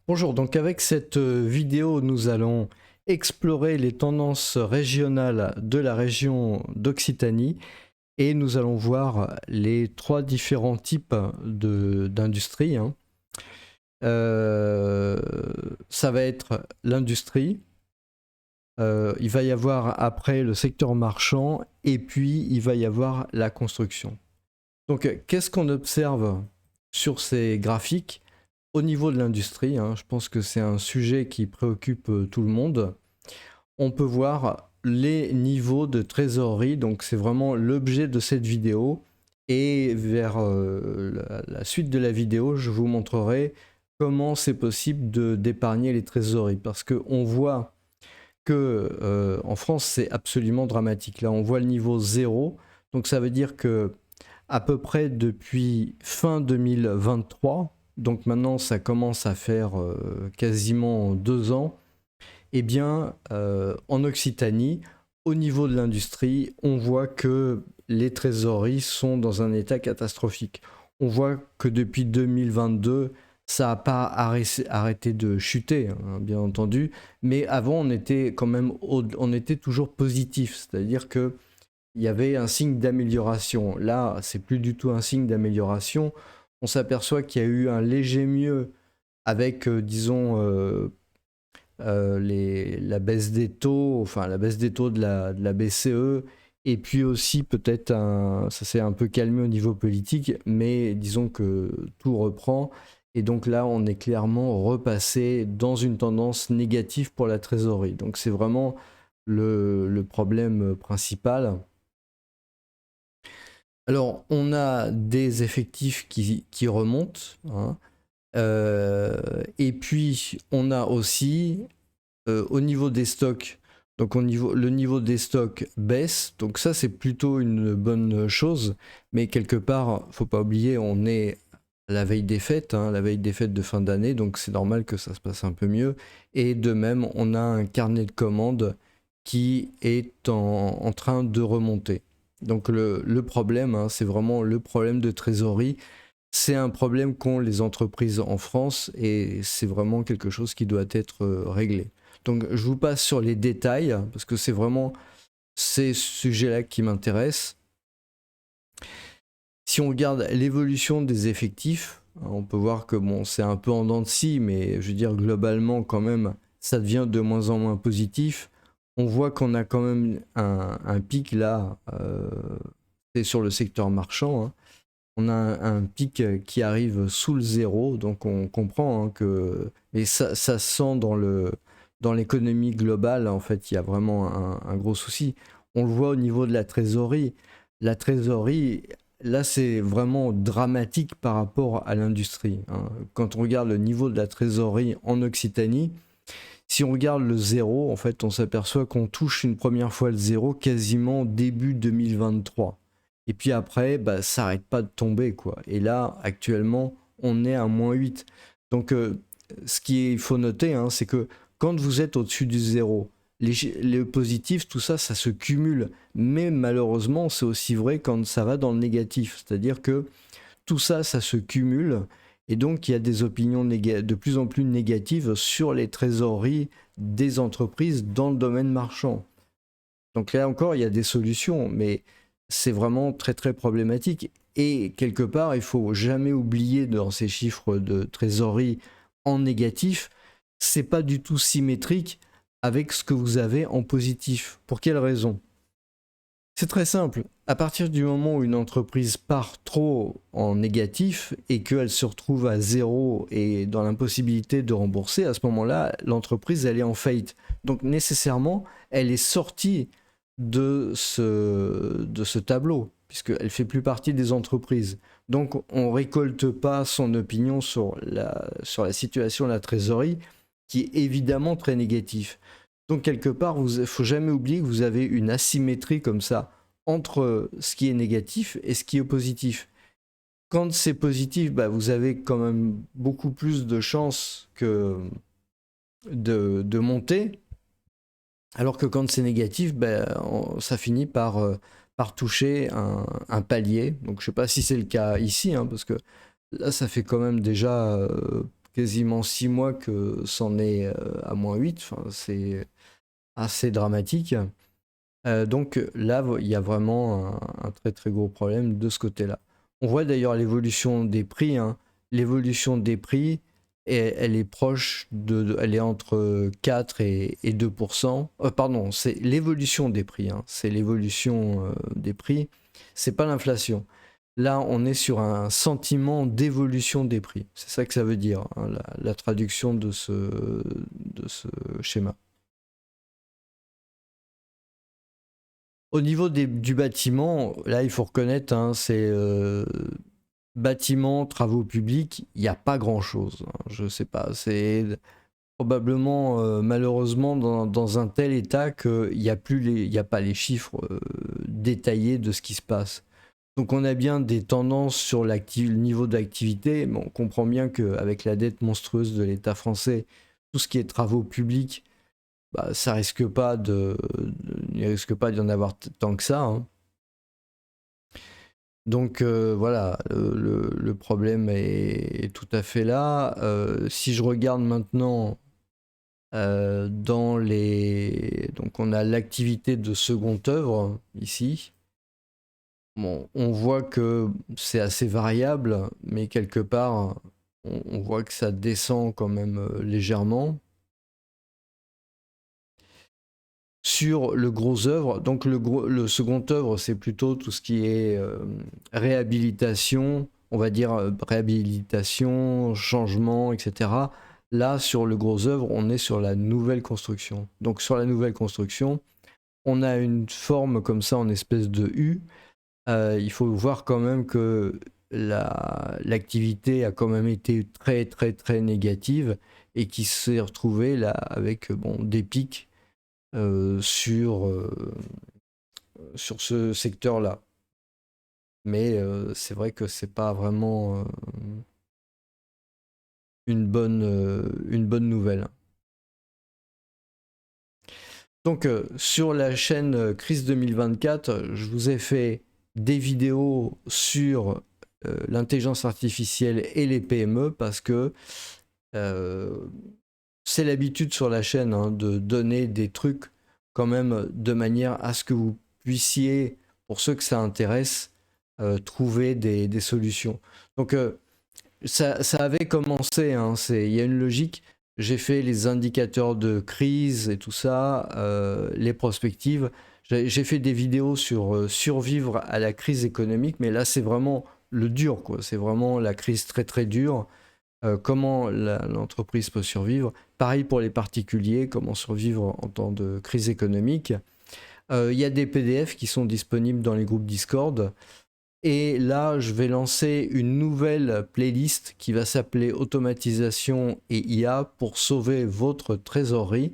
Bonjour, donc avec cette vidéo, nous allons explorer les tendances régionales de la région d'Occitanie et nous allons voir les trois différents types d'industrie, hein. Euh, Ça va être l'industrie, il va y avoir après le secteur marchand et puis il va y avoir la construction. Donc qu'est-ce qu'on observe sur ces graphiques? Au niveau de l'industrie, hein, je pense que c'est un sujet qui préoccupe tout le monde. On peut voir les niveaux de trésorerie, donc c'est vraiment l'objet de cette vidéo. Et vers la suite de la vidéo, je vous montrerai comment c'est possible d'épargner les trésoreries. Parce qu'on voit que en France, c'est absolument dramatique. Là, on voit le niveau 0. Donc ça veut dire que à peu près depuis fin 2023, donc maintenant ça commence à faire quasiment 2 ans, eh bien en Occitanie, au niveau de l'industrie, on voit que les trésoreries sont dans un état catastrophique. On voit que depuis 2022, ça n'a pas arrêté de chuter, hein, bien entendu, mais avant on était quand même, on était toujours positif, c'est-à-dire que il y avait un signe d'amélioration. Là, c'est plus du tout un signe d'amélioration. On s'aperçoit qu'il y a eu un léger mieux avec, disons, la baisse des taux, enfin la baisse des taux de la BCE, et puis aussi peut-être ça s'est un peu calmé au niveau politique, mais disons que tout reprend. Et donc là, on est clairement repassé dans une tendance négative pour la trésorerie. Donc c'est vraiment le problème principal. Alors, on a des effectifs qui remontent, hein. Et puis, on a aussi, au niveau des stocks, donc le niveau des stocks baisse. Donc ça, c'est plutôt une bonne chose. Mais quelque part, faut pas oublier, on est à la veille des fêtes, hein, la veille des fêtes de fin d'année. Donc c'est normal que ça se passe un peu mieux. Et de même, on a un carnet de commandes qui est en train de remonter. Donc le problème, hein, c'est vraiment le problème de trésorerie. C'est un problème qu'ont les entreprises en France et c'est vraiment quelque chose qui doit être réglé. Donc je vous passe sur les détails parce que c'est vraiment ces sujets-là qui m'intéressent. Si on regarde l'évolution des effectifs, on peut voir que bon, c'est un peu en dents de scie, mais je veux dire globalement quand même, ça devient de moins en moins positif. On voit qu'on a quand même un pic là, c'est sur le secteur marchand, hein. On a un pic qui arrive sous le zéro, donc on comprend, hein, que... Mais ça se sent dans l'économie globale, en fait, il y a vraiment un gros souci. On le voit au niveau de la trésorerie. La trésorerie, là, c'est vraiment dramatique par rapport à l'industrie, hein. Quand on regarde le niveau de la trésorerie en Occitanie, si on regarde le zéro, en fait, on s'aperçoit qu'on touche une première fois le zéro quasiment début 2023. Et puis après, bah, ça n'arrête pas de tomber, quoi. Et là, actuellement, on est à -8. Donc, ce qu'il faut noter, hein, c'est que quand vous êtes au-dessus du zéro, les positifs, tout ça, ça se cumule. Mais malheureusement, c'est aussi vrai quand ça va dans le négatif. C'est-à-dire que tout ça, ça se cumule. Et donc, il y a des opinions de plus en plus négatives sur les trésoreries des entreprises dans le domaine marchand. Donc là encore, il y a des solutions, mais c'est vraiment très très problématique. Et quelque part, il faut jamais oublier dans ces chiffres de trésorerie en négatif, c'est pas du tout symétrique avec ce que vous avez en positif. Pour quelle raison? C'est très simple. À partir du moment où une entreprise part trop en négatif et qu'elle se retrouve à zéro et dans l'impossibilité de rembourser, à ce moment-là, l'entreprise, elle est en faillite. Donc nécessairement, elle est sortie de ce tableau, puisqu'elle ne fait plus partie des entreprises. Donc on ne récolte pas son opinion sur la situation de la trésorerie, qui est évidemment très négative. Donc quelque part, il ne faut jamais oublier que vous avez une asymétrie comme ça entre ce qui est négatif et ce qui est positif. Quand c'est positif, bah, vous avez quand même beaucoup plus de chances de monter, alors que quand c'est négatif, bah, ça finit par toucher un palier. Donc je ne sais pas si c'est le cas ici, hein, parce que là, ça fait quand même déjà quasiment 6 mois que c'en est à -8. Enfin, c'est assez dramatique. Donc là, il y a vraiment un très très gros problème de ce côté-là. On voit d'ailleurs l'évolution des prix, hein. L'évolution des prix, elle est proche elle est entre 4 et 2%. Pardon, c'est l'évolution des prix, hein. C'est l'évolution des prix, c'est pas l'inflation. Là, on est sur un sentiment d'évolution des prix. C'est ça que ça veut dire, hein, la traduction de ce schéma. Au niveau du bâtiment, là, il faut reconnaître, hein, c'est bâtiment, travaux publics, il n'y a pas grand-chose, hein. Je sais pas, c'est probablement, malheureusement, dans un tel état qu'il n'y a il y a pas les chiffres détaillés de ce qui se passe. Donc on a bien des tendances sur le niveau d'activité, mais on comprend bien qu'avec la dette monstrueuse de l'État français, tout ce qui est travaux publics, bah, ça risque pas il risque pas d'y en avoir tant que ça, hein. Donc voilà, le problème est tout à fait là. Si je regarde maintenant dans les... Donc on a l'activité de seconde œuvre ici. Bon, on voit que c'est assez variable, mais quelque part, on voit que ça descend quand même légèrement. Sur le gros œuvre, donc le second œuvre, c'est plutôt tout ce qui est réhabilitation, on va dire réhabilitation, changement, etc. Là, sur le gros œuvre, on est sur la nouvelle construction. Donc sur la nouvelle construction, on a une forme comme ça en espèce de U. Il faut voir quand même que l'activité a quand même été très très très négative et qui s'est retrouvée là avec des pics sur ce secteur-là. Mais c'est vrai que c'est pas vraiment une bonne nouvelle. Donc sur la chaîne Crise 2024, je vous ai fait des vidéos sur l'intelligence artificielle et les PME parce que c'est l'habitude sur la chaîne, hein, de donner des trucs quand même de manière à ce que vous puissiez, pour ceux que ça intéresse, trouver des solutions. Donc ça avait commencé, hein, il y a une logique. J'ai fait les indicateurs de crise et tout ça, les prospectives. J'ai fait des vidéos sur survivre à la crise économique, mais là c'est vraiment le dur, quoi. C'est vraiment la crise très très dure. Comment l'entreprise peut survivre. Pareil pour les particuliers, comment survivre en temps de crise économique. Il y a des PDF qui sont disponibles dans les groupes Discord. Et là, je vais lancer une nouvelle playlist qui va s'appeler Automatisation et IA pour sauver votre trésorerie.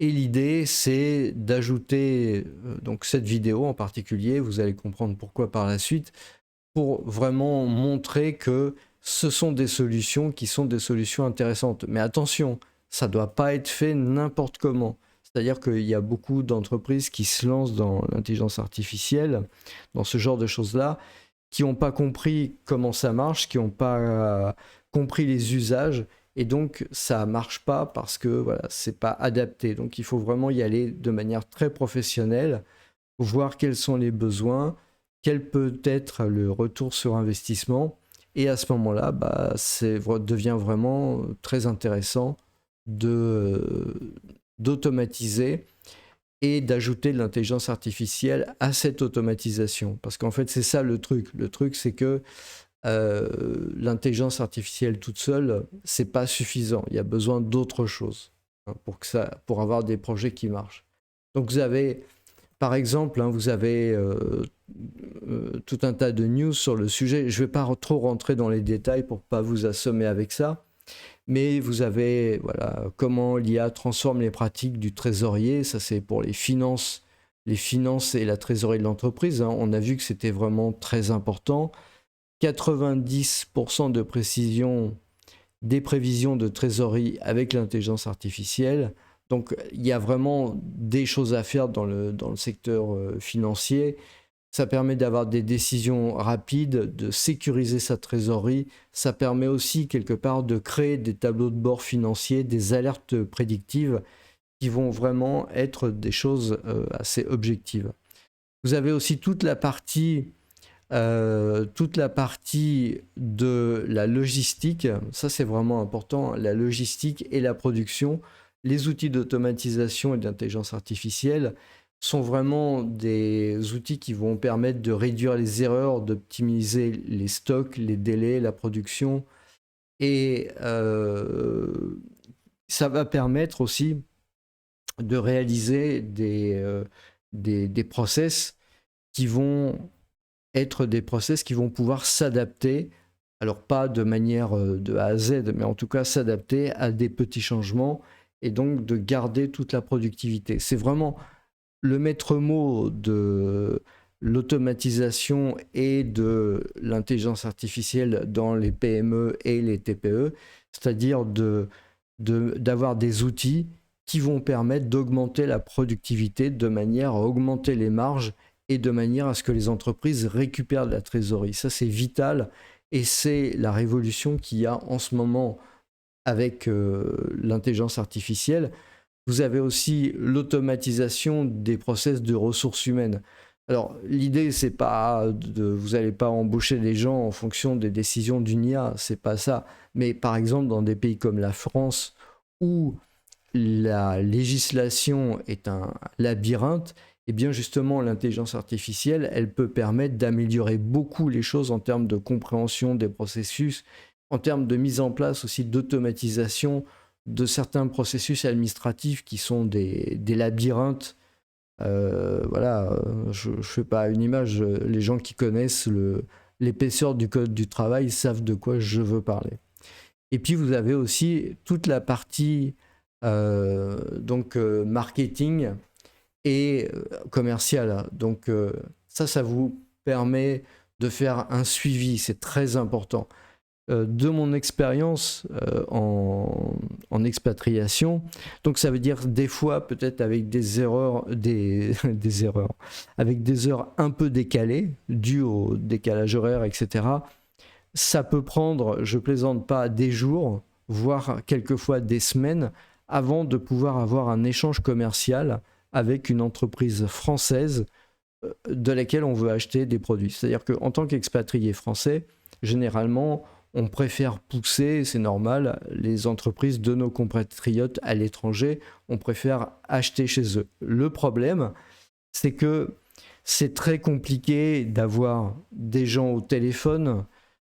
Et l'idée, c'est d'ajouter donc cette vidéo en particulier, vous allez comprendre pourquoi par la suite, pour vraiment montrer que ce sont des solutions qui sont des solutions intéressantes. Mais attention, ça ne doit pas être fait n'importe comment. C'est-à-dire qu'il y a beaucoup d'entreprises qui se lancent dans l'intelligence artificielle, dans ce genre de choses-là, qui n'ont pas compris comment ça marche, qui n'ont pas compris les usages, et donc ça ne marche pas parce que voilà, ce n'est pas adapté. Donc il faut vraiment y aller de manière très professionnelle, voir quels sont les besoins, quel peut être le retour sur investissement. Et à ce moment-là, bah, devient vraiment très intéressant d'automatiser et d'ajouter de l'intelligence artificielle à cette automatisation. Parce qu'en fait, c'est ça le truc. Le truc, c'est que l'intelligence artificielle toute seule, c'est pas suffisant. Il y a besoin d'autre chose, hein, pour avoir des projets qui marchent. Donc vous avez, par exemple, hein, vous avez tout un tas de news sur le sujet. Je ne vais pas trop rentrer dans les détails pour ne pas vous assommer avec ça. Mais vous avez comment l'IA transforme les pratiques du trésorier. Ça, c'est pour les finances et la trésorerie de l'entreprise, hein. On a vu que c'était vraiment très important. 90% de précision des prévisions de trésorerie avec l'intelligence artificielle. Donc, il y a vraiment des choses à faire dans le secteur financier. Ça permet d'avoir des décisions rapides, de sécuriser sa trésorerie. Ça permet aussi quelque part de créer des tableaux de bord financiers, des alertes prédictives qui vont vraiment être des choses assez objectives. Vous avez aussi toute la partie de la logistique. Ça, c'est vraiment important. La logistique et la production. Les outils d'automatisation et d'intelligence artificielle sont vraiment des outils qui vont permettre de réduire les erreurs, d'optimiser les stocks, les délais, la production. Et ça va permettre aussi de réaliser des process qui vont être des process qui vont pouvoir s'adapter, alors pas de manière de A à Z, mais en tout cas s'adapter à des petits changements et donc de garder toute la productivité. C'est vraiment le maître mot de l'automatisation et de l'intelligence artificielle dans les PME et les TPE, c'est-à-dire d'avoir des outils qui vont permettre d'augmenter la productivité de manière à augmenter les marges et de manière à ce que les entreprises récupèrent de la trésorerie. Ça, c'est vital et c'est la révolution qu'il y a en ce moment avec l'intelligence artificielle. Vous avez aussi l'automatisation des process de ressources humaines. Alors, l'idée, c'est pas vous n'allez pas embaucher les gens en fonction des décisions d'une IA, c'est pas ça. Mais par exemple, dans des pays comme la France, où la législation est un labyrinthe, et bien justement, l'intelligence artificielle, elle peut permettre d'améliorer beaucoup les choses en termes de compréhension des processus, en termes de mise en place aussi d'automatisation de certains processus administratifs qui sont des labyrinthes. Voilà, je ne fais pas une image, les gens qui connaissent l'épaisseur du code du travail savent de quoi je veux parler. Et puis vous avez aussi toute la partie marketing et commercial. Donc ça vous permet de faire un suivi, c'est très important. De mon expérience en expatriation, donc ça veut dire des fois peut-être avec des erreurs, des erreurs, avec des heures un peu décalées, dues au décalage horaire, etc. Ça peut prendre, je plaisante pas, des jours, voire quelquefois des semaines, avant de pouvoir avoir un échange commercial avec une entreprise française de laquelle on veut acheter des produits. C'est-à-dire qu'en tant qu'expatrié français, généralement, on préfère pousser, c'est normal, les entreprises de nos compatriotes à l'étranger, on préfère acheter chez eux. Le problème, c'est que c'est très compliqué d'avoir des gens au téléphone,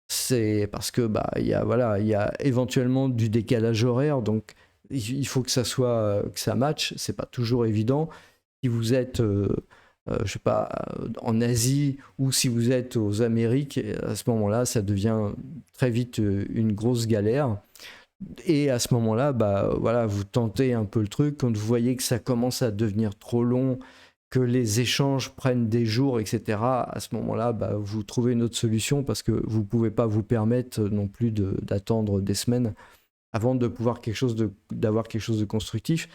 c'est parce que il y a éventuellement du décalage horaire, donc il faut que ça matche, c'est pas toujours évident. Si vous êtes je sais pas, en Asie ou si vous êtes aux Amériques, à ce moment-là, ça devient très vite une grosse galère. Et à ce moment-là, voilà, vous tentez un peu le truc. Quand vous voyez que ça commence à devenir trop long, que les échanges prennent des jours, etc., à ce moment-là, vous trouvez une autre solution parce que vous ne pouvez pas vous permettre non plus d'attendre des semaines avant de pouvoir d'avoir quelque chose de constructif.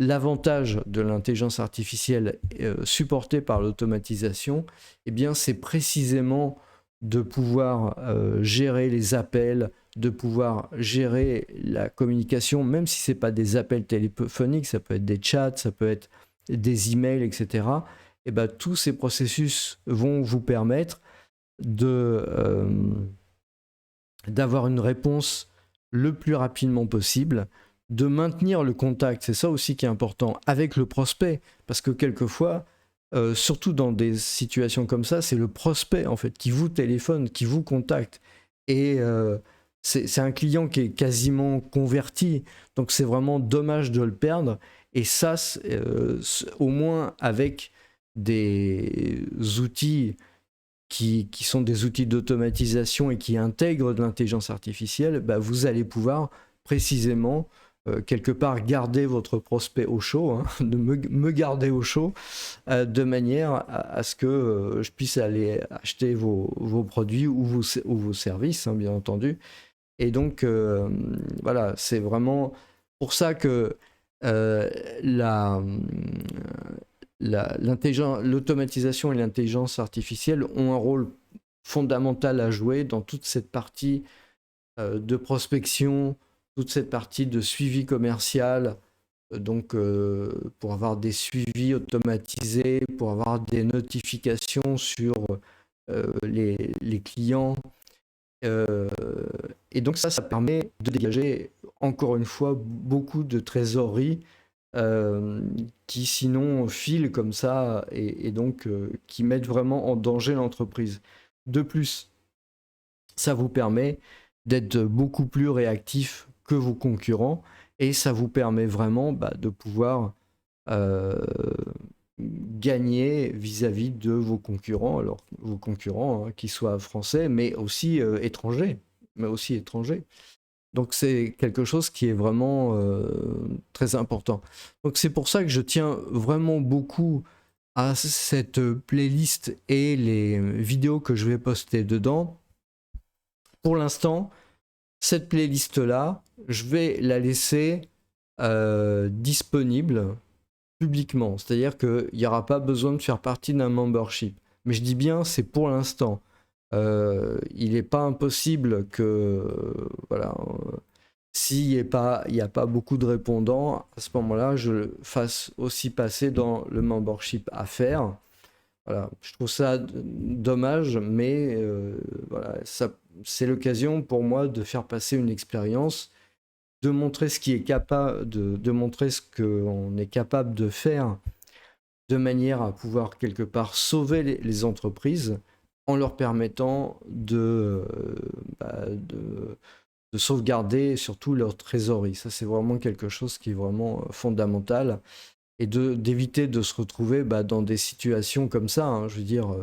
L'avantage de l'intelligence artificielle supportée par l'automatisation, eh bien, c'est précisément de pouvoir gérer les appels, de pouvoir gérer la communication, même si ce n'est pas des appels téléphoniques, ça peut être des chats, ça peut être des emails, etc. Et ben, tous ces processus vont vous permettre d'avoir une réponse le plus rapidement possible, de maintenir le contact, c'est ça aussi qui est important, avec le prospect, parce que quelquefois, surtout dans des situations comme ça, c'est le prospect en fait qui vous téléphone, qui vous contacte, et c'est un client qui est quasiment converti, donc c'est vraiment dommage de le perdre, et ça, au moins avec des outils qui sont des outils d'automatisation et qui intègrent de l'intelligence artificielle, vous allez pouvoir précisément quelque part garder votre prospect au chaud, hein, de me garder au chaud, de manière à ce que je puisse aller acheter vos produits ou vos services, hein, bien entendu. Et donc, voilà, c'est vraiment pour ça que l'automatisation et l'intelligence artificielle ont un rôle fondamental à jouer dans toute cette partie de prospection, toute cette partie de suivi commercial, donc pour avoir des suivis automatisés, pour avoir des notifications sur les clients. Et donc ça permet de dégager encore une fois beaucoup de trésorerie qui sinon filent comme ça et donc qui mettent vraiment en danger l'entreprise. De plus, ça vous permet d'être beaucoup plus réactif que vos concurrents et ça vous permet vraiment de pouvoir gagner vis-à-vis de vos concurrents, alors vos concurrents qu'ils soient français mais aussi étrangers. Donc c'est quelque chose qui est vraiment très important. Donc c'est pour ça que je tiens vraiment beaucoup à cette playlist et les vidéos que je vais poster dedans. Pour l'instant, cette playlist-là, je vais la laisser disponible publiquement. C'est-à-dire qu'il n'y aura pas besoin de faire partie d'un membership. Mais je dis bien, c'est pour l'instant. Il n'est pas impossible que s'il n'y a pas beaucoup de répondants, à ce moment-là, je le fasse aussi passer dans le membership à faire. Voilà, je trouve ça dommage, mais c'est l'occasion pour moi de faire passer une expérience, de montrer ce qui est capable, de montrer ce qu'on est capable de faire, de manière à pouvoir quelque part sauver les entreprises en leur permettant de sauvegarder surtout leur trésorerie. Ça, c'est vraiment quelque chose qui est vraiment fondamental. Et d'éviter de se retrouver dans des situations comme ça. Je veux dire,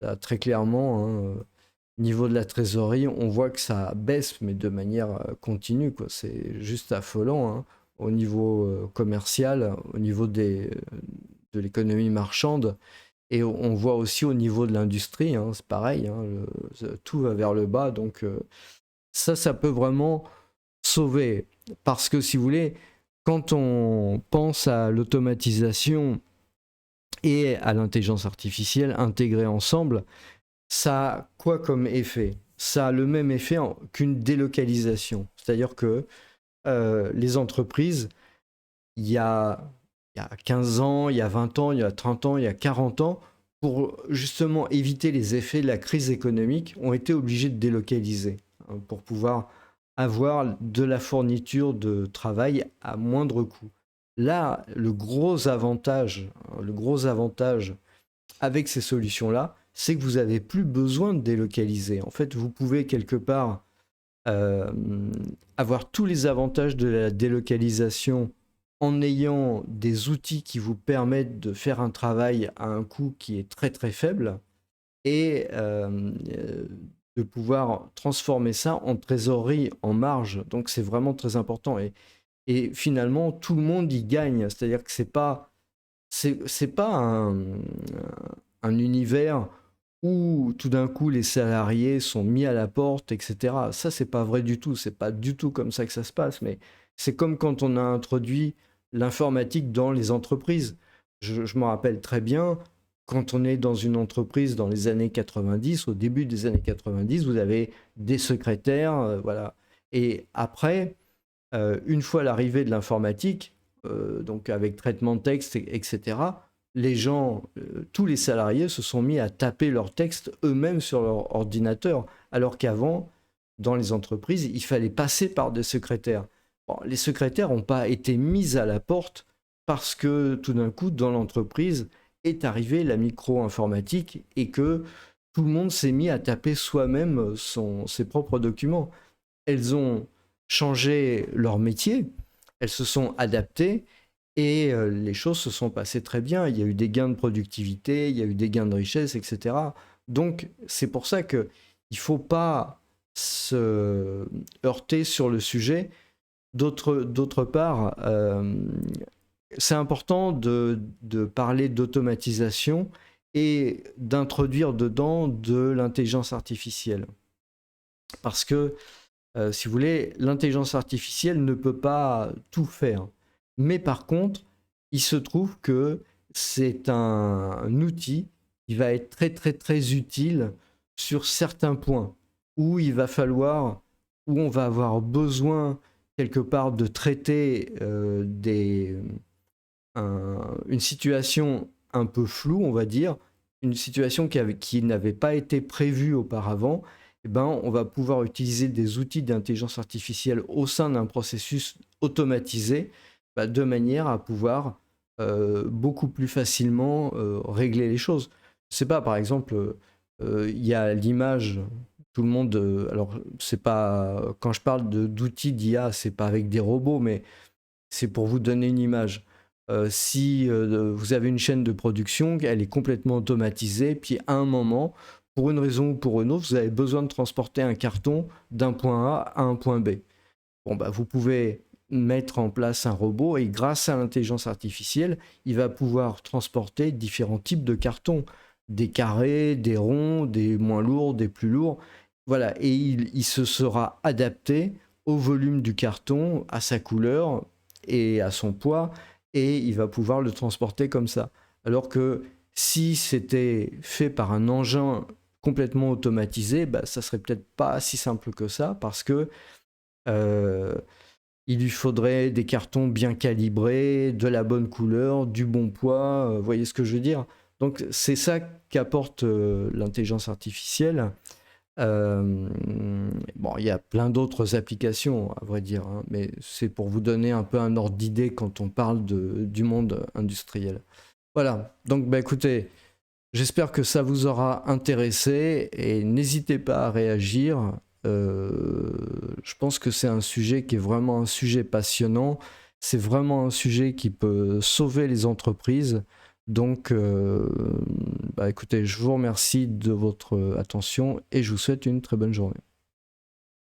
là, très clairement, niveau de la trésorerie, on voit que ça baisse, mais de manière continue, quoi. C'est juste affolant, au niveau commercial, au niveau de l'économie marchande. Et on voit aussi au niveau de l'industrie, c'est pareil, tout va vers le bas. Donc ça peut vraiment sauver. Parce que si vous voulez, quand on pense à l'automatisation et à l'intelligence artificielle intégrées ensemble, ça a quoi comme effet? Ça a le même effet qu'une délocalisation. C'est-à-dire que les entreprises, il y a 15 ans, il y a 20 ans, il y a 30 ans, il y a 40 ans, pour justement éviter les effets de la crise économique, ont été obligées de délocaliser pour pouvoir avoir de la fourniture de travail à moindre coût. Là, le gros avantage avec ces solutions-là, c'est que vous n'avez plus besoin de délocaliser. En fait, vous pouvez quelque part avoir tous les avantages de la délocalisation en ayant des outils qui vous permettent de faire un travail à un coût qui est très très faible et de pouvoir transformer ça en trésorerie, en marge. Donc c'est vraiment très important. Et finalement, tout le monde y gagne. C'est-à-dire que c'est pas un univers où tout d'un coup les salariés sont mis à la porte, etc. Ça, c'est pas vrai du tout. C'est pas du tout comme ça que ça se passe. Mais c'est comme quand on a introduit l'informatique dans les entreprises. Je me rappelle très bien, quand on est dans une entreprise dans les années 90, au début des années 90, vous avez des secrétaires, voilà. Et après, une fois l'arrivée de l'informatique, donc avec traitement de texte, etc., les gens, tous les salariés se sont mis à taper leur texte eux-mêmes sur leur ordinateur, alors qu'avant, dans les entreprises, il fallait passer par des secrétaires. Bon, les secrétaires n'ont pas été mis à la porte parce que tout d'un coup, dans l'entreprise, est arrivée la micro-informatique et que tout le monde s'est mis à taper soi-même ses propres documents. Elles ont changé leur métier, elles se sont adaptées et les choses se sont passées très bien. Il y a eu des gains de productivité, il y a eu des gains de richesse, etc. Donc c'est pour ça qu'il ne faut pas se heurter sur le sujet. D'autre part, c'est important de parler d'automatisation et d'introduire dedans de l'intelligence artificielle. Parce que, si vous voulez, l'intelligence artificielle ne peut pas tout faire. Mais par contre, il se trouve que c'est un outil qui va être très très très utile sur certains points où il va falloir, où on va avoir besoin quelque part de traiter une situation un peu floue, on va dire, une situation qui n'avait pas été prévue auparavant. Eh ben, on va pouvoir utiliser des outils d'intelligence artificielle au sein d'un processus automatisé, de manière à pouvoir beaucoup plus facilement régler les choses. Je sais pas, par exemple, il y a l'image, tout le monde. Alors, c'est pas quand je parle d'outils d'IA, c'est pas avec des robots, mais c'est pour vous donner une image. Si vous avez une chaîne de production, elle est complètement automatisée, puis à un moment, pour une raison ou pour une autre, vous avez besoin de transporter un carton d'un point A à un point B. Bon, vous pouvez mettre en place un robot et grâce à l'intelligence artificielle, il va pouvoir transporter différents types de cartons, des carrés, des ronds, des moins lourds, des plus lourds. Voilà, et il se sera adapté au volume du carton, à sa couleur et à son poids, et il va pouvoir le transporter comme ça. Alors que si c'était fait par un engin complètement automatisé, ça serait peut-être pas si simple que ça, parce que euh, il lui faudrait des cartons bien calibrés, de la bonne couleur, du bon poids, vous voyez ce que je veux dire? Donc c'est ça qu'apporte l'intelligence artificielle. Bon, il y a plein d'autres applications, à vrai dire, hein, mais c'est pour vous donner un peu un ordre d'idée quand on parle du monde industriel. Voilà, donc écoutez, j'espère que ça vous aura intéressé et n'hésitez pas à réagir. Je pense que c'est un sujet qui est vraiment un sujet passionnant. C'est vraiment un sujet qui peut sauver les entreprises. Donc, écoutez, je vous remercie de votre attention et je vous souhaite une très bonne journée.